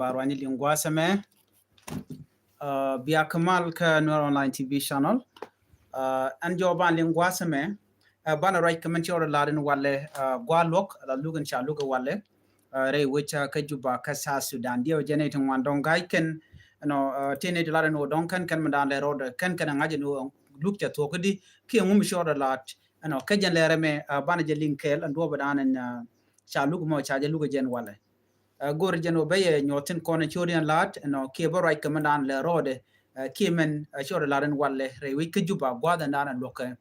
Barwani Lingwasame, Bia Kamal ka Nur Online TV channel, and Joban Lingwasame, Bana right comment your Ladin Wale, Gualok, La Lugan Chaluga Wale, Ray which Kajuba Kasa Sudan, dear generating one don't guy can, teenage Laden or Donkan can Madan Le Road, can imagine looked at Tokadi, King Mumishore a lot, and Kajan Lereme, Banaja Linkel, and Dobadan and Chalugmo Chajaluga Gen Wale. Gor jeno baye nyotin kone chorian lat no ke borai kamandan le rode kimen chore laden walle re wi juba gwada ndana loke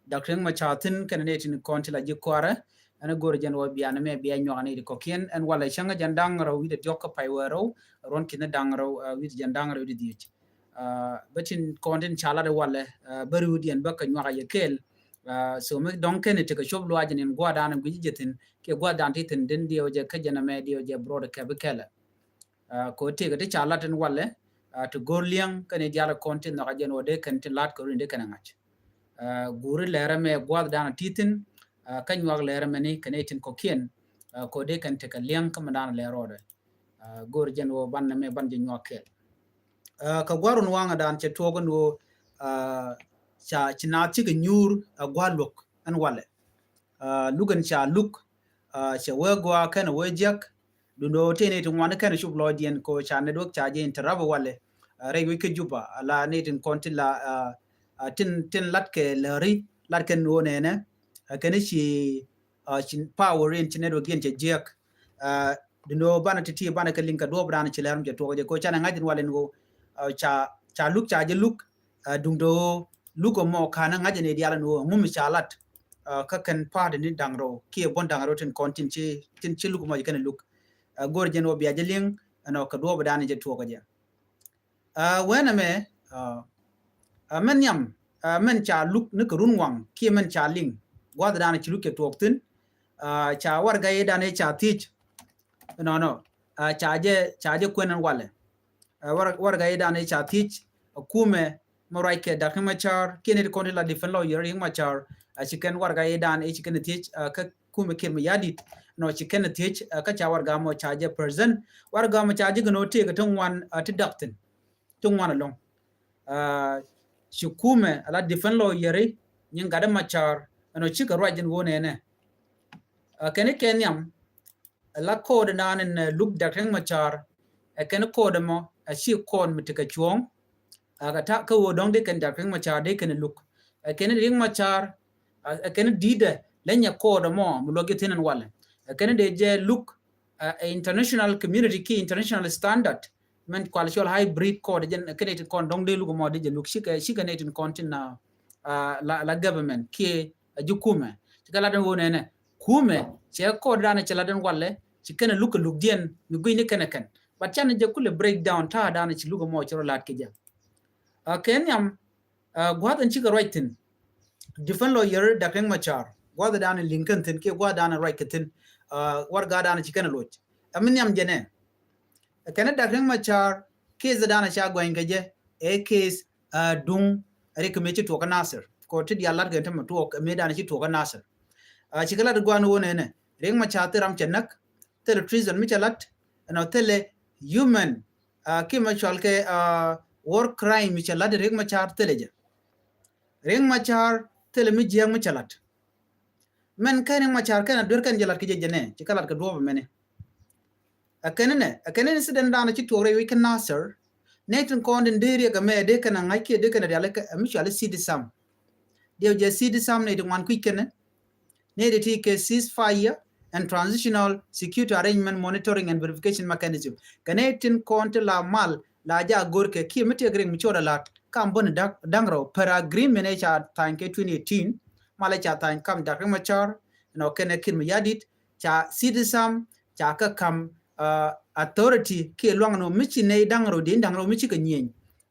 dakring ma chatin kanetin konti la jikwara ana gor jeno biana me biya nyani ko kien en wala changa jandang ro wi de jokka paywero ron kin dang ro wi jandang ro di dich batin kontin chala de walle bari wudi en baka nyaka yekel so me donken te ko shob lo ajin gwada na gwijetin ke gwada antitin din dio je kajana me dio je broad ke bekela ko te ga te chala tin walle to gorliang kane diala kontin na gajen ode kan tin lat ko rinde kan ngach guri lere me gwada na titin kanywag lere me ni kane tin ko kien ko de kan te ka liang kam dan le rode gor jen wo ban me ban je nyokel ka gwarun wanga dan che togon wo cha china chi nyur gwalok an wale lugan cha luk cha wegwa kana wejak dundo tene to wan kana shub lodien ko cha ne dok cha je interabo wale re wi ke juba ala ne tin konti la tin lat ke lari lat ken wone ne kana chi chin power in tin do gen che jek dundo bana titi bana ka linka do brana chi lerum je to je ko cha na ngajin wale ngo cha luk cha je luk dundo luko mo kana ngajene diala no ngum cha lat ka kan pade ni dangro ki bon dangro tin kontin ci luko mo kana luk gor jeno biya jeling no ka do badani je to je wena me men yam men cha luk ne ko runwang ki men cha ling gwada dana ci luke to tin cha warga yeda ne cha tich no cha je kwenan wale warga yeda ne cha tich kume morai ke dakh machar kene ko la difen lo yer yung machar chicken warga yedan chicken tich ka kume kem yadit no chicken tich ka cha warga mo chaje person warga mo chaje no te ga ton wan ti dakten ton wan long shukume ala difen lo yer yin gada machar no chika rajin wone ne kene kenyam la code nan look dakh machar kene code mo shi code mitika chuong agata ka wo dong de kan dakring machar de kan look ken ring machar ken dide lenya ko do mo mulogi tinen wala ken de je look international community key international standard men quality hybrid code gen ken it kon dong de lugo mo de look shika net in content la government ki jukume tikala den wona ne kume che ko dana che la den wala ci ken look dien mi guini ken but chan je kule breakdown ta dana ci lugo mo ci lat ke ja kenyam gwadan chiga writing different lawyer dakeng machar gwada dana lincoln tin ke gwada dana right tin war ga dana chikana loch aminyam jene kana dakeng machar ke za dana cha gwain gaje e case dung are ke mechi to kanasir ko ti ya lat ga tam to me dana chi to kanasir chikala de gwanu wona ne reng machar te ram chenak te treason mi chalat no tele human ke machal ke war crime mi chalat reng machar teleje reng machar tele mi jiang mi chalat men kan machar kan dur kan jalat ke jene ci kalat ka do mene akanene siden dana ci tore wi kan nasir netin konden deri ga me de kan ngake de kan dale ka mi chale sidi sam de sidi sam ne de wan ku ken ne de ti ke ceasefire and transitional security arrangement monitoring and verification mechanism kanetin konte la mal la ja gorke ki mete greng mi choda lat kam bon dangro per agreement cha tanke 2018 mala cha tan kam dak machar no kene kin mi yadit cha citizen cha ka kam authority ke long no michi ne dangro din dangro michi ka nyen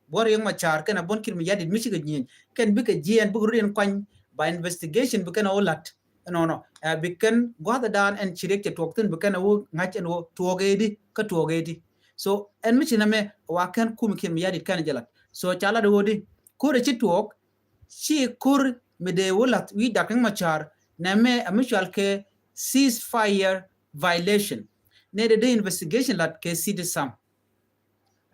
bor yang machar kana bon kin mi yadit michi ka nyen ken bi ka jien bu rin kwan by investigation bu kana olat no bikan gwada dan en chirek te tokten bu kana wo ngach en wo togedi ka togedi so en michi na me wa kan kum kim yadi kan jalat so chala de wodi kur ci tok ci kur me de wolat wi dakang machar na me amishal ke ceasefire violation ne de investigation lat ke city sam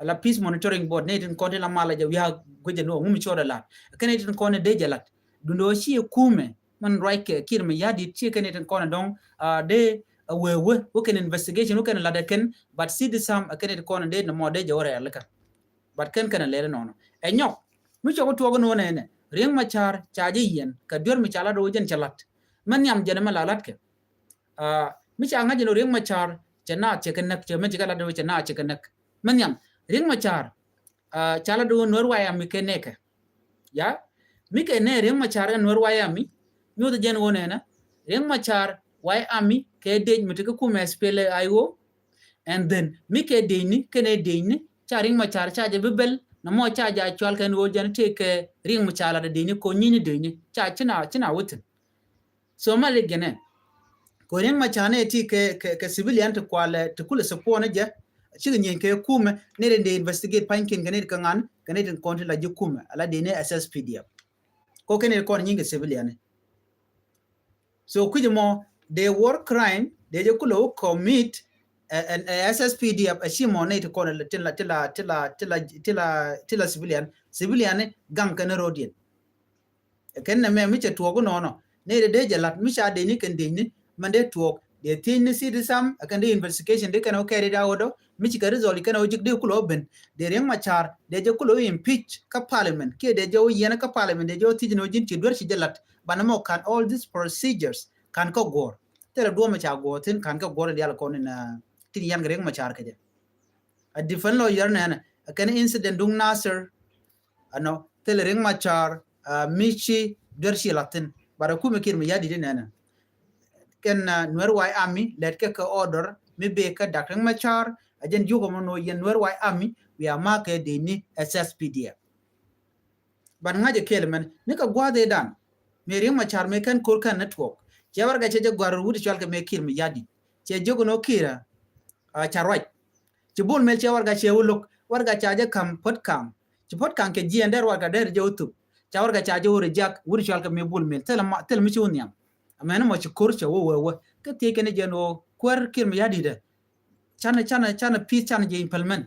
la peace monitoring board ne tin konde la mala ja wiya goje no ngumi choda lat kene tin konde de jalat dundo shi kume man right ke kirme yadi chi kene tin konde don de we ken investigation we ken la de ken but city sam kene tin konde de no mode ja ore alaka but ken lele no e nyok mi chogo to no ne ring machar chaje yen ka dur mi chala do jen chalat man yam jena malalat ke mi cha nga jeno ring machar chena chekenak che me chikala do chena chekenak man yam ring machar chala do norwaya mi keneka ya mi kene ring machar norwaya mi nyodo jen wone na ring machar why ami ke de mi te ku me spele ayo and then mi ke de ni kene de ni cha ring machar cha je bebel na mo cha ja chwal ken wo jen te ke ring machar de ni ko nyini de ni cha china wutin so male gene ko ring machar ne ti ke civilian to kwale to kula support je chi nyen ke kume ne de investigate pankin gane kan an gane den konti la jukume ala de ne SSPDF ko kene ko nyinge civilian so kujimo they war crime de je kulo commit an SSPDF a shimo ne to ko tila civilian gang kan rodien ken me mi che tuogo no ne de jalat mi sha de ni kan de ni mande tuok de tin city sam akan de investigation de kan carry out mi chi result kan ojik de kulo ben de reng machar de je kulo impeach ka parliament ke de je yena ka parliament de je tijino jin ti dwar chi jalat banamo can all these procedures kan ko gor tere do ma cha go tin kan ko gor de al kon na tin yan reng machar ke je a different lawyer na kan incident dung nasser ano tere reng machar michi dwar chi latin bara ku me kir mi yadi de na ken nuer wai ami let ke order mi be ka dakeng machar ajen jugo mono yen nuer wai ami we ama ke de ni SSPDF ban ngaje kelmen ni ka gwade dan me ring machar me kan kor kan network je warga je gwar wudi chwal ke me kir mi yadi je jogo no kira charwai je bol mel je warga che uluk warga chaje kam podcast je podcast ke ji ender warga der je utu ja warga chaje wuri jak wudi chwal ke me bol mel tel mi chunyam amena mo chikurcha wo ke te kene jeno kwar kir mi yadi de chana peace chana je implement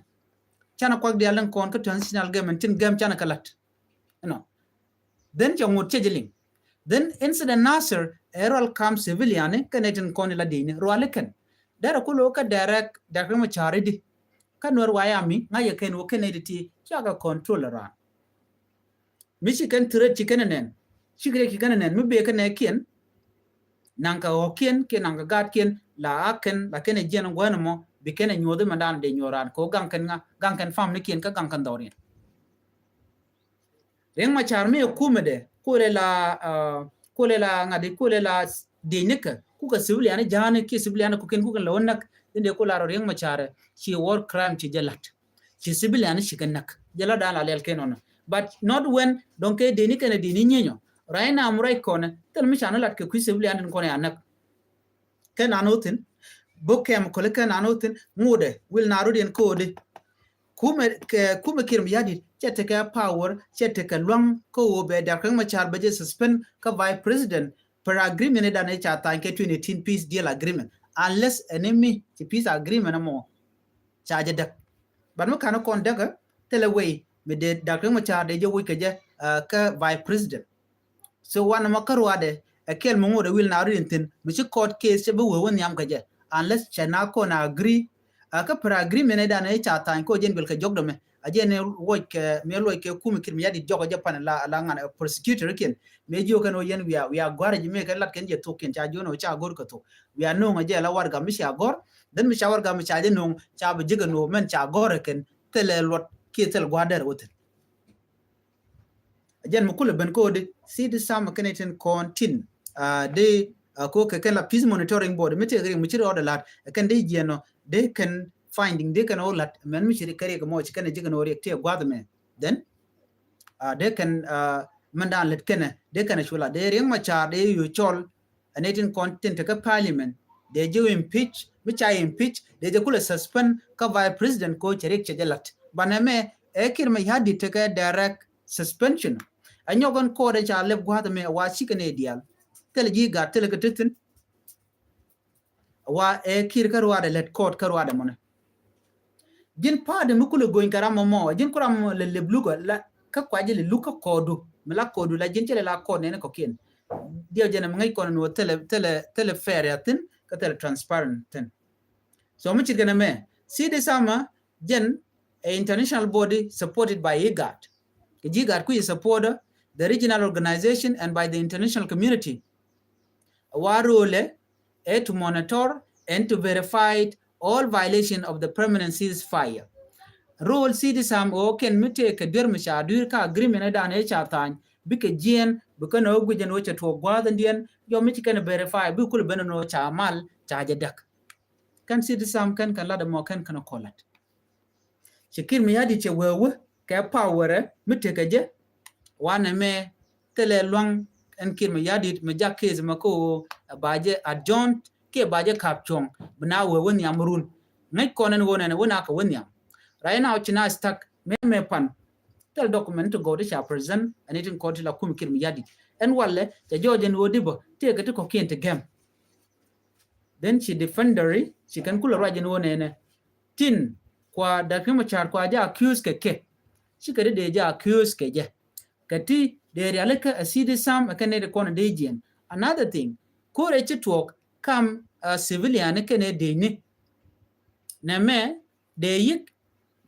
chana kwak de alan kon ka transitional government tin gam chana kalat then jongut chejeling then incident nasser erol kam civilian connecting kon la dine roalekan dara kulo ka direct ma charidi kanwar wayami ngaye ken wo kenediti chaga controller michigan threat chikenenen chigre kikanenen mbe kien nanka hokien ke nanka gat kien la aken la kene jen ngwana mo bi kene nyodo mandan de nyoran ko ganken fam ne kien ka gankan dorin reng machar me kumede kole la ngadi kole la denika ku ka civilian jane ki civilian ku ken ku la wonak inde ko la reng machar ci war crime ci jalat ci civilian ci kenak jala dala lel kenon but not when donc denika ne dini nyenyo right now amray kone tel mi chana lat ke ku civilian ko ne anak ken anotin bokem kole ken anotin ngude will narudien kode kuma kirim yadi chete ka power chete ka long ko be da kan machar baje suspend ka vice president per agreement da ne cha tan ke 2018 peace deal agreement unless enemy the peace agreement mo cha je dak ban mo kana kon daga teleway me de da kan machar de je wi ke je ka vice president so wana makarwa de akel mo ngode will na rintin mi ci court case be wo won yam ka je unless chana ko na agree ka per agreement da ne cha tan ko jen bel ka jogdo me ajene wo ke me lo ke kum kir mi yadi jogo japan la ngana prosecutor ken me jo kan o yen we are gware ji me kan lat ken je to ken cha jono cha gor ko to we are no ngaje la warga mi cha gor den mi cha warga mi cha je no cha be jiga no men cha gor ken tele lot ki tel gwader woten ajen mo kula ben ko de si de sam keneten kontin de ko ke la peace monitoring board mi te mi ci order lat kan de jeno they can finding they can all at men mi shiri kare ko mo ci kan jiga no rek te gwad me then they can mandan let kene they can shula de ring ma cha de yu chol anetin content ka parliament de je impeach mi cha impeach de je kula suspend ka vice president ko cherek che jalat baname ekir me hadi te ka direct suspension anyogon ko de cha le gwad me wa ci kan dial tel ji ga tel ka titin wa kir ka ruade let court ka ruade mon jin pa de mukule goin karama mo jin kuram le blugo la ka kwaje le luka kodu mala kodu la jin chele la code ne ko kin dio jena ngai kono no tele fair yatin ka tele transparent tin so mu chigana me see the sama jen a international body supported by IGAD IGAD ku is supporter the regional organization and by the international community warole to monitor and to verify all violation of the permanent ceasefire role CDSAM o ken mute ke der misha dur ka agreement da ne chatan bike jien buka no gujen wo to gwadan dien yo miti kan verify bi kul beno no chamal chaje dak kan CDSAM kan kala da mo kan kana kolat shikir mi yadi che wewe ka power mite ke je wane me tele long en kir mi yadi me jakkes mako baje adjoint ke baje kapchong bna wewe ni amrun ngai konen wonen wona ka wonya right now China stuck me pan tell document to go to cha present and it in court la kum kir mi yadi and walle ja jojen wodibo take it ko kente game then she defendery she can kula rajen wonene tin kwa dakima char kwa ja accuse ke she kade de ja accuse ke je kati de realika asidi sam akane de kona dejian another thing ko rechi talk come a civilian kane de ni na me de yik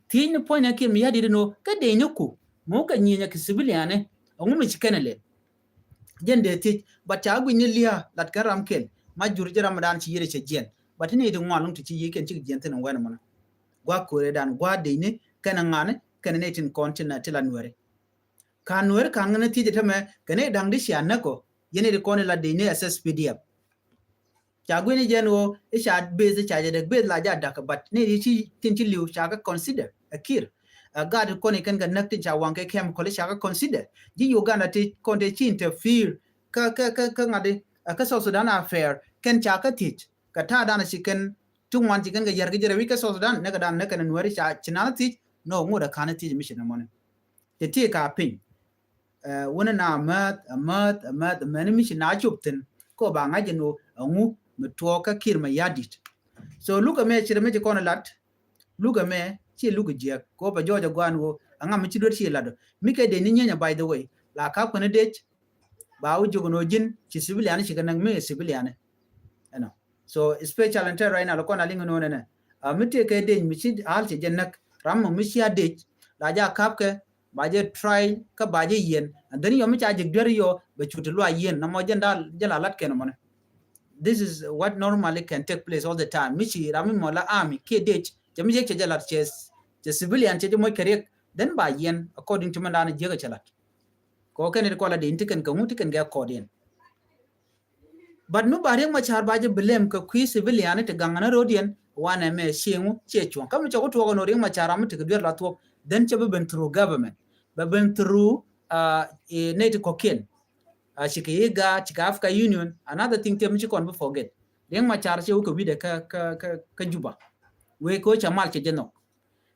tin point yake mi yadi no ka de nyuku mo ka nyinya ki civilian ngum mi chikenele jende ti bata gwi ni lia lat karam ken ma jurje ramadan ci yere ci jen batini de ngwalung ti yiken ci jen tin ngwana mona gwa kore dan gwa de ni kana ngane kana ne tin continent la nuere ka nuere ka ngane ti de tame kana dang di sha nako yene de kone la de ni SSPDF chagwe ni jenwo isha base chaje de base la ja dak but ne ti tin ti liu chaga consider akir god kone kan ga nakti cha wanke kem kole chaga consider ji Uganda ti konde chi interfere ka ngade ka South Sudan affair ken chaka teach ka ta dana chicken tungwan chicken ga yargi jere wika South Sudan ne ga dan ne kan nuari cha chinana teach no ngoda kana teach mission mon te ti ka pin wona na mat mani mission na chuptin ko ba ngaje no ngu mtuoka kirma yadit so luga me chire me kono lat luga me chi luga je ko ba jojo gwanwo anga mi chidor chi lado mike de ni nyanya by the way la ka ko ne de ba u jogo no jin chi civilian chi kanang me civilian no so special enter right now ko na lingo no ne mite ke de mi chi al chi jenak ram mi chi ade la ja kap ke ba je try ka ba je yen and then yo mi cha je der yo ba chutu lo yen na mo jenda jala lat ke no mo this is what normally can take place all the time michi rami mola army kdh jami je jalat ches je civilian je mo kare then ba yen according to mandana je ga chalat ko ken ko la de intiken ko mutiken ga kodien but no bare ma char ba je blame ko kui civilian te gangana rodien wana me shingu chechwa kam cho to no ring ma chara mutike der la to then che ben through government ben through net koken Chikiga, Chikafka Union, another thing tem chikon forget. Then my charge you could be the Kajuba. We coach a march general.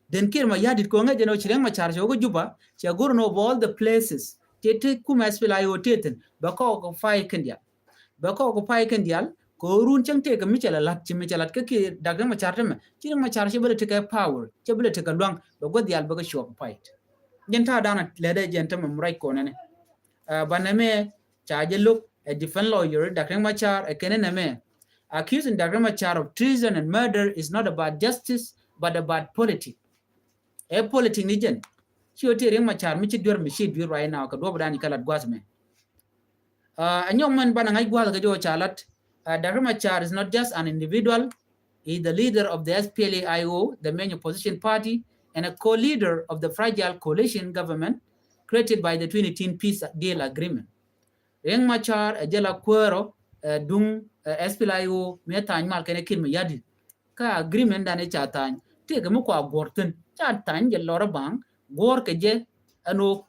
Then Kirma Yadit Konga General Chirema charge over Juba, Chagur know all the places. Tete Kumaspila Teten, Bako of Fire Kandia. Bako of Fire Kandial, go run chang take a Michel Lat Chimichalat Kaki, Dagama Chartama, Chirama charge able to take a power, Chabilla take a long, but what the Albaga show of fight. Genta down leather gentleman right corner. Baname. Charge look a different lawyer, Dr. Machar, a Kenename, accusing Dr. Machar of treason and murder is not about justice, but about politics. A politics agent. She will tell Machar, Michidur, Michidur right now, Kadobran Kalat Guasme. A young man Banangai Gualgajo Chalat, Dr. Machar is not just an individual, he is the leader of the SPLA-IO, the main opposition party, and a co-leader of the fragile coalition government created by the 2018 peace deal agreement. Reng Machar jela kwero dung SPLA-IO meta mal kene kin yadi ka agreement dane chatany te ga ko agorten chatany je lora bang gor ke je ano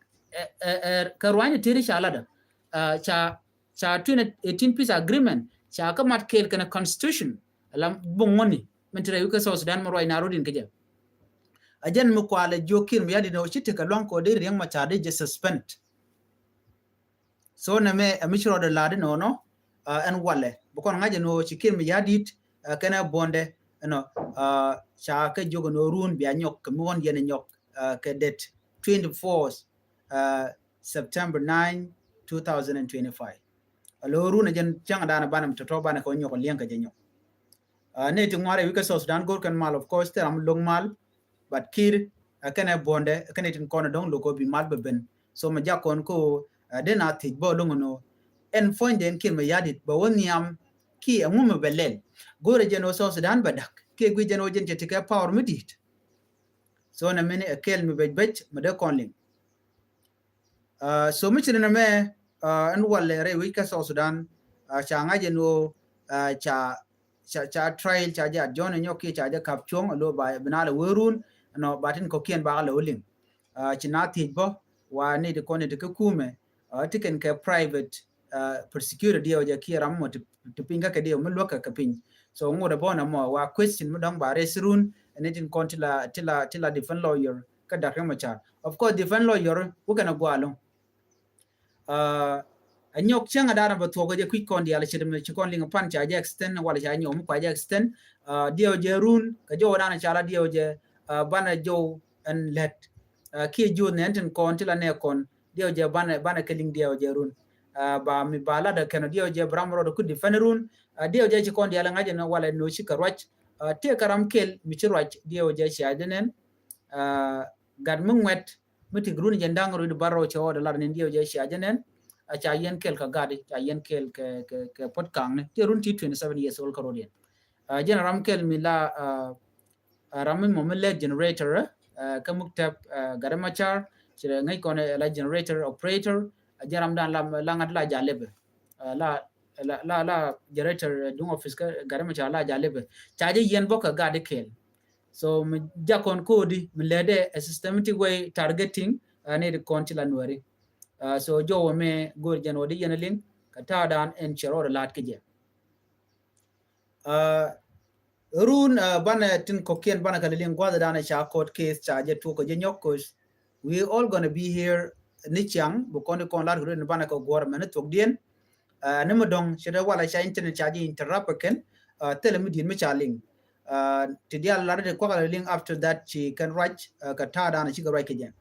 karwani tiri shalada cha 2018 peace agreement cha ka mat kel kana constitution lam bongoni mentre yuka South Sudan mo roy narodin ke je ajen mu kwale jokir yadi no chite ka lon ko de Reng Machar de je suspend so na me amishro de lade no and wale bukon ngaje no chikir mi yadit kana bonde no cha ka jogo no run bi anyok mon yen nyok ka det 24 September 9 2025 alo run jen chang dana banam to bana ko nyok lien ka jenyo ne ti ngare wi ka so Sudan gor kan mal of course teram long mal but kir kana bonde kana tin kono dong loko bi mal ben so ma jakon ko de na ti bo lungo no en foin den kir ma yadit ba woni am ki amum belel gore jeno so Sudan badak ke gwi jeno jen te ka power midit so na mini akel mi bej ma de konling so mi na me an walle re wi ka so Sudan cha nga jeno cha trial cha ja jon nyoki cha ja kap chong lo ba binala werun no batin ko kien ba lo ling china ti bo wa ni de kone de kume tiken ke private prosecutor dio ja ki ram mo to pinga ke dio mun loka ka pin so ngoda bona mo wa question mu dong ba resrun and tin kon tila defense lawyer ka da ma cha of course defense lawyer ku kana gwalo anyok changa dara ba to je quick kon dia la chidem chi kon ling pan cha ja extend wala cha nyom kwa ja extend dio je run ka jo dana cha la dio je bana jo and let ki ju ne tin kon tila ne kon dio je bana keling dio je run ba mi bala da keno dio je bramro do ku defend run dio je chi kon dia la ngaje no wala no shi karwach te karam kel mi chi rwach dio je cha denen gad mungwet miti grun je ndangro do baro cho da lar ne dio je cha denen cha yen kel ka gadi cha yen kel ke pot kang ne te run ti 27 years old karodian jena ram kel mi la ram mo mele generator ka muktab garamachar chire ngai kone la generator operator jaram dan la ngat la jalebe la generator dung office ka garamachar la jalebe cha je yen boka gadi kel so mi jakon kodi mi lede a systematic way targeting ne de kontila nuari so jo me gor jan wodi yenalin kata dan en chero lat kije run bana tin kokien bana kalin gwada dana cha court case charge to ko jenyokos we all going to be here ni chang bu kon lat run bana ko gor men to dien ne modong cheda wala cha internet charge interrupt ken tele mi din mi chaling to dia lar de ko kalin after that she can write kata dana chi ko right kije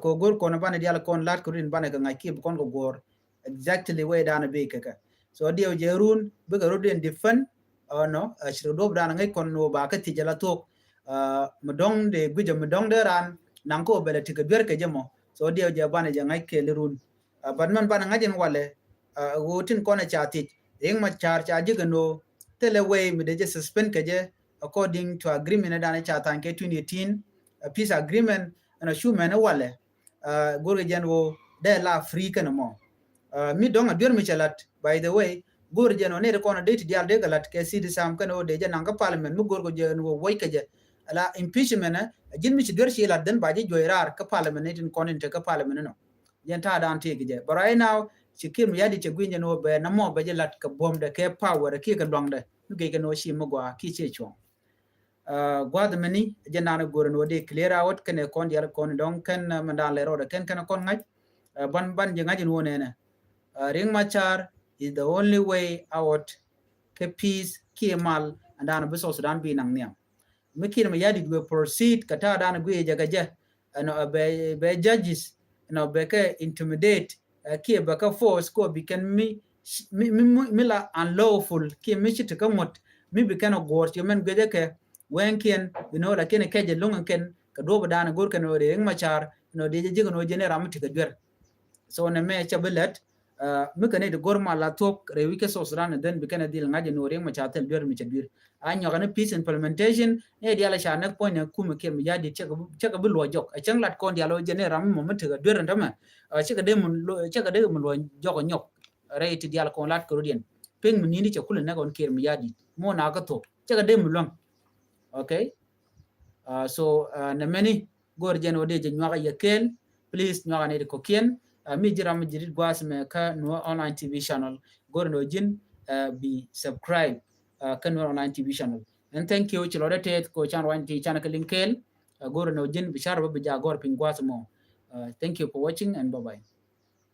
ko gor ko na bana dia kon lat ko rin bana ka ngaki bu kon ko gor exactly way dana be kaka so dio je run bu ga rodin defend no shiro dob dan ngai kon no ba ka tijala tok modong de gujo modong de ran nan ko bele tika ber ke jemo so dio je bana je ngai ke lirun ban man bana ngajin wale wotin kona chati eng ma char cha jiga no telewe mi de je suspend ke je according to agreement dan cha tan ke 2018 a peace agreement and a shoe man wale gore jen wo de la free kana mo mi donga dur mi chalat by the way gor jeno ne ko na date dial de galat ke sidi sam kan o de jana nga parliament mu gor ko je no woy ke je ala impeachment jin mi ci dur ci la den baji joyrar ka parliament ne tin konin te ka parliament no yen ta dan te ge but right now ci kim yadi ci gwinje no be na mo be je lat ka bom de ke power ki ka dong de nu ge no shi mo gwa ki ce chon gwad meni jena na gor no de clear out ken kon dial kon dong ken mandan le ro de ken kon ngaj ban je ngajin wone ne ring machar is the only way out ke peace ki mal and dan biso Sudan bi nang niam mikir ma yadi we proceed kata dan gwe jaga je no be judges no be ke intimidate ki be ka force ko bi ken mi la unlawful ki mi chit ka mot mi bi ken gor ti men gwe ke wen ken la ken ke je lungan ken ka do dan gor ken o de machar no de je no je ne ram ti ka dwer so na me chabelet mekane de gorma la tok rewi ke so Sudan den bi kana dil ngaje no re ma chatel ber mi chadir anyo kana peace implementation e dia la shana point ku me ke mi yadi cheka bu lo jok a chang lat kon dia lo jene ram mo mete ga der ndama cheka de mun lo jok nyok re ti dia la kon lat ko dien peng mi ni chekul na kon ker mi yadi mo na ka to cheka de mun long okay so na many gor jeno de je nyaka yekel please nyaka ne ko kien mi jiram jirit gwas me ka no online tv channel gor no jin be subscribe ka no online tv channel and thank you chilore te ko chan wan ti channel linkel gor no jin bishar ba ja gor pin gwas mo thank you for watching and bye bye